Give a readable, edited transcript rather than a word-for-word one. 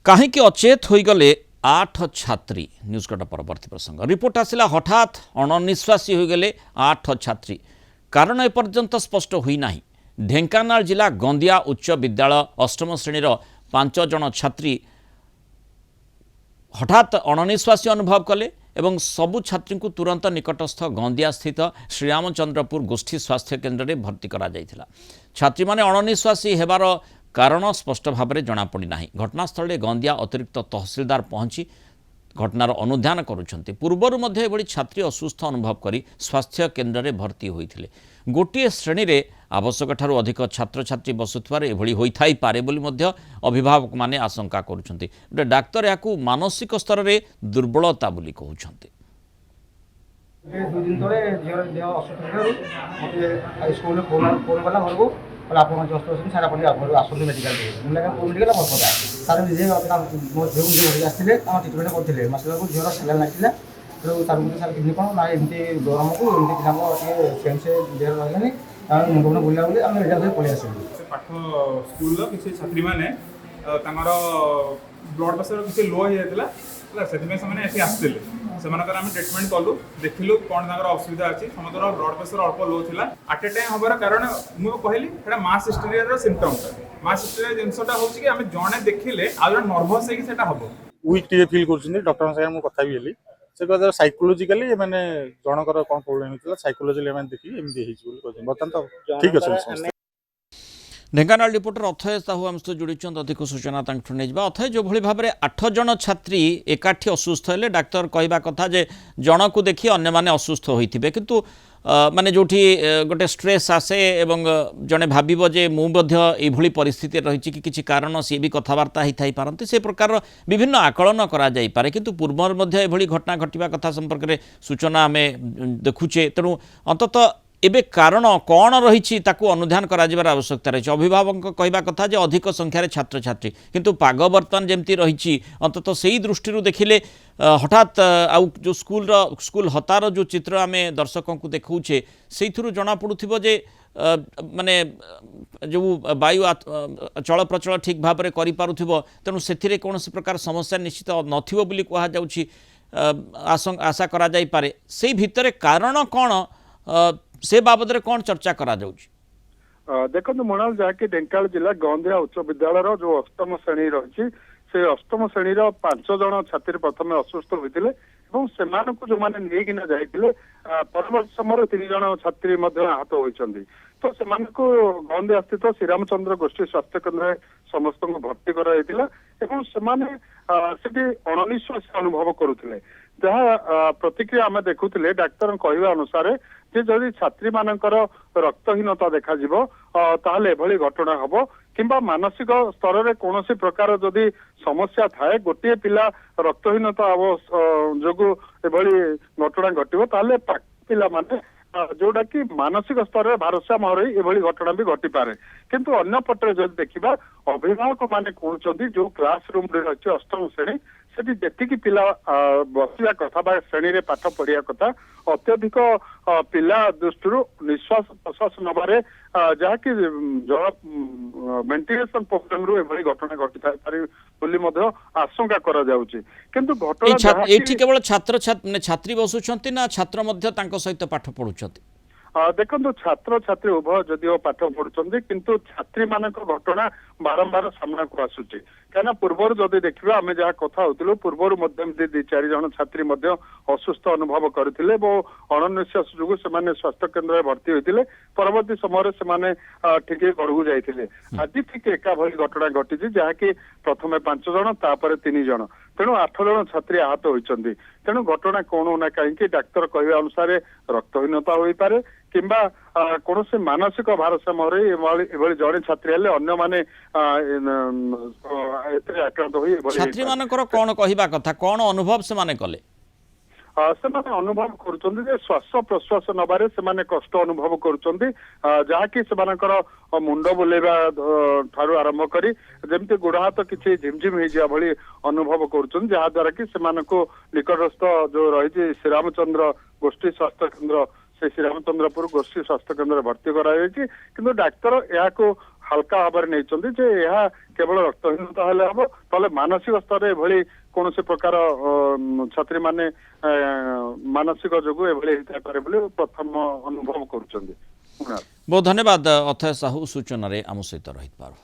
କାହିଁକି ଅଚେତ ହୋଇଗଲେ 8 ଛାତ୍ରୀ ନ୍ୟୁଜ୍ କଟ ପରବର୍ତ୍ତୀ ପ୍ରସଙ୍ଗ ରିପୋର୍ଟ ଆସିଲା ହଠାତ୍ ଅଣନିଶ୍ୱାସୀ ହୋଇଗଲେ 8 ଛାତ୍ରୀ କାରଣ ଏପର୍ଯ୍ୟନ୍ତ ସ୍ପଷ୍ଟ ହୋଇନାହିଁ। ଢେଙ୍କାନାଳ ଜିଲ୍ଲା ଗନ୍ଦିଆ ଉଚ୍ଚ ବିଦ୍ୟାଳୟ ଅଷ୍ଟମ ଶ୍ରେଣୀର 5 ଜଣ ଛାତ୍ରୀ हठात अणनिश्वासी अनुभव कले एवं सबु छात्री को तुरंत निकटस्थ गंदिया स्थित श्रीरामचंद्रपुर गोष्ठी स्वास्थ्य केन्द्र में भर्ती करा जायथिला। छात्री माने अणनिश्वासी हेबार कारण स्पष्ट भाव में जनापड़ना। घटनास्थल में गंदिया अतिरिक्त तहसिलदार पहुंची घटनार अनुधान करुछन्ति। पूर्वर मध्य एभली छात्री असुस्थ अनुभव करी स्वास्थ्य केन्द्र में भर्ती होइथिले। गोटे श्रेणी रे आवश्यक ठारू अधिक छात्र छात्री बसुथिबार एभली होइथाई पारे बोली मध्य अभिभावक माने आशंका करुछन्ति। गोटे डाक्तर याकू मानसिक स्तर में दुर्बलता बोली कहउछन्ति। दिन तले झियर देह असुस्थ मते स्कूल फोन वाला घर को आप जस्ट सारा पड़े आसतु मेडिकल मेडिकल भरपदा तार निजे मो झील धरिक आसते ट्रिटमेंट करते मसला को झीर सेलाइन लगे तार मुझे सार कि कौन ना एमती गरम को एमती पिला सेन्स देह रही मुंड मुंड बुला बुले आम मेडिकल पलि आस पाठ स्कूल किसी छात्री मैंने ब्लड प्रेसर किसी लो हो जाता से आसते ट्रिटमेंट कलु देखिलु कौन असुविधा अच्छी समस्त ब्लड प्रेसर अल्प लो था आट ए टाइम हबार कारण मुझे कहली मास हिस्टेरिया सिम्पटम मास हिस्टेरिया जिनसा हूँ कि आम जड़े देखिले आज नर्भस होता हम वीक टे फिल कर डॉक्टर साहब कथा भी हेली से कहते साइकोलोजिकली मैंने जनकर कौन प्रोब्लेम होता साइकोलोजिकली देखिए एमती बर्तमान तो ठीक अच्छे। ढेंकानाल रिपोर्टर अथय साहू आम सहित जोड़ी अधिक सूचना अथय जो भली भाव में 8 जन छात्री एकाठी असुस्थ हेले डाक्तर कहवा कथा जे जन को देखी अन्य माने असुस्थ होइथिबे किंतु माने जोठी गोटे स्ट्रेस आसे एवं जने भाबिबो जे मु मध्य एभली परिस्थिति रहिछि कि किछि कारण सी भी कथबार्ता ही थाई पारंती से प्रकार विभिन्न आकलन करा जाई पारे किंतु पूर्व मध्य एभली घटना घटिबा कथा संपर्क में सूचना आमे देखुचे तेणु अंततः एबे कारण कौन रही अनुधान कर आवश्यकता रही। अभिभावक कहवा कथा जे अधिक संख्यार छात्र छात्री किंतु पाग बर्तमान जमती रही अंततः से दृष्टि देखिले हठात आउ जो स्कूल हतार जो चित्र आम दर्शकों को देखौछे से जना पड़ुथिबो जे माने जो वायु चल प्रचल ठीक भाव में करिपारुथिबो तेणु सेथिरे कौनसी प्रकार समस्या निश्चित नथिबो बोली कहा जाउछि आशा करा जाई पारे। सेही भितरे कारण कौन से बाबद कौन चर्चा करा देखो मृणाल जहाँकि ढेंकानाल जिला गंदिया उच्च विद्यालय जो अष्टम श्रेणी रही से अष्टम श्रेणी 5 जन छात्री प्रथम असुस्थ होते जो मैंने नहीं जाते परवर्त समय 3 जन छात्री आहत होती तो से गंदिया स्थित श्रीरामचंद्र गोष्ठी स्वास्थ्य केन्द्र समस्त को भर्ती कराइला से अणनिश्वास अनुभव करुले जहाँ प्रतिक्रिया आम देखुले डाक्तर कहवा अनुसार जे जदि छात्री मानकर रक्तहीनता देखा ताहले एभली घटना हम कि मानसिक स्तर में कौन प्रकार जदि समस्या थाए गोटे पिला रक्तहीनता जो एभली घटना घटो ताहले पिला माने जोटा कि मानसिक स्तर में भारसाम्य रही एभली घटना भी घटी पारे किंतु अन्य पटे जब देखा अभिभावक माने कहते जो क्लासरूम रही अष्टम श्रेणी सेठी जेतिकी पिला बसिया कथा श्रेणी रे पाठ पढ़िया कथा अत्यधिक पिला दृष्टि निश्वास प्रश्वास नबारे जहाँकि जल वेंटिलेशन प्रोब्लेम रु एभली घटना घटी पारे आशंका करा जाउची किंतु घटना एठी केवल छात्री बसुछंती ना छात्र मध्य तांको सहित पाठ पढुछंती देखो छात्र छात्री उभय जदिव पाठ पढ़ुं किंतु छात्री मान घटना बारंबार सामना को आसूची कहीं पूर्वर जदि देखा आम जहाँ कथा होलु पूर्वर 2-4 जन छात्री असुस्थ अनुभव करते अणनिश्वास जो से स्वास्थ्य केन्द्र में भर्ती होते परवर्ती समय से ठीक गढ़ जाते आज ठीक एका भली घटना घटी जहाँकि प्रथम 5 जन तापर 3 जन तेणु 8 जन छात्री आहत होती तेणु घटना कौन ना कहीं डाक्तर कहवा अनुसार रक्तहीनता हो पारे किंबा कौन से मानसिक भारसाम्य एभली जड़े छात्री हेले अन्य माने आक्रांत हुई छात्री मानकर कौन कहवा कथा कौन अनुभव से माने कले से अनुभव कर श्वास प्रश्वास नबारे से कष्ट अनुभव करी मुंड बुलेवा ठारू आरंभ करी जमती गोड़ हाथ किसी झिमझिम हो भली अनुभव कर जहाद्वारा कि निकटस्थ जो रही श्रीरामचंद्र गोष्ठी स्वास्थ्य केन्द्र से श्रीरामचंद्रपुर गोष्ठी स्वास्थ्य केन्द्र भर्ती कराई कि डाक्तर या ହାଲକା ଭାବରେ ନେଇଛନ୍ତି ଯେ ଏହା କେବଳ ରକ୍ତହୀନତା ହେଲେ ହବ, ତାହେଲେ ମାନସିକ ସ୍ତରରେ ଏଭଳି କୌଣସି ପ୍ରକାର ଛାତ୍ରୀମାନେ ମାନସିକ ଯୋଗୁଁ ଏଭଳି ହେଇଥାଇପାରେ ବୋଲି ପ୍ରଥମ ଅନୁଭବ କରୁଛନ୍ତି। ବହୁତ ଧନ୍ୟବାଦ ଅଥୟ ସାହୁ ସୂଚନାରେ ଆମ ସହିତ ରହିଥିବାରୁ।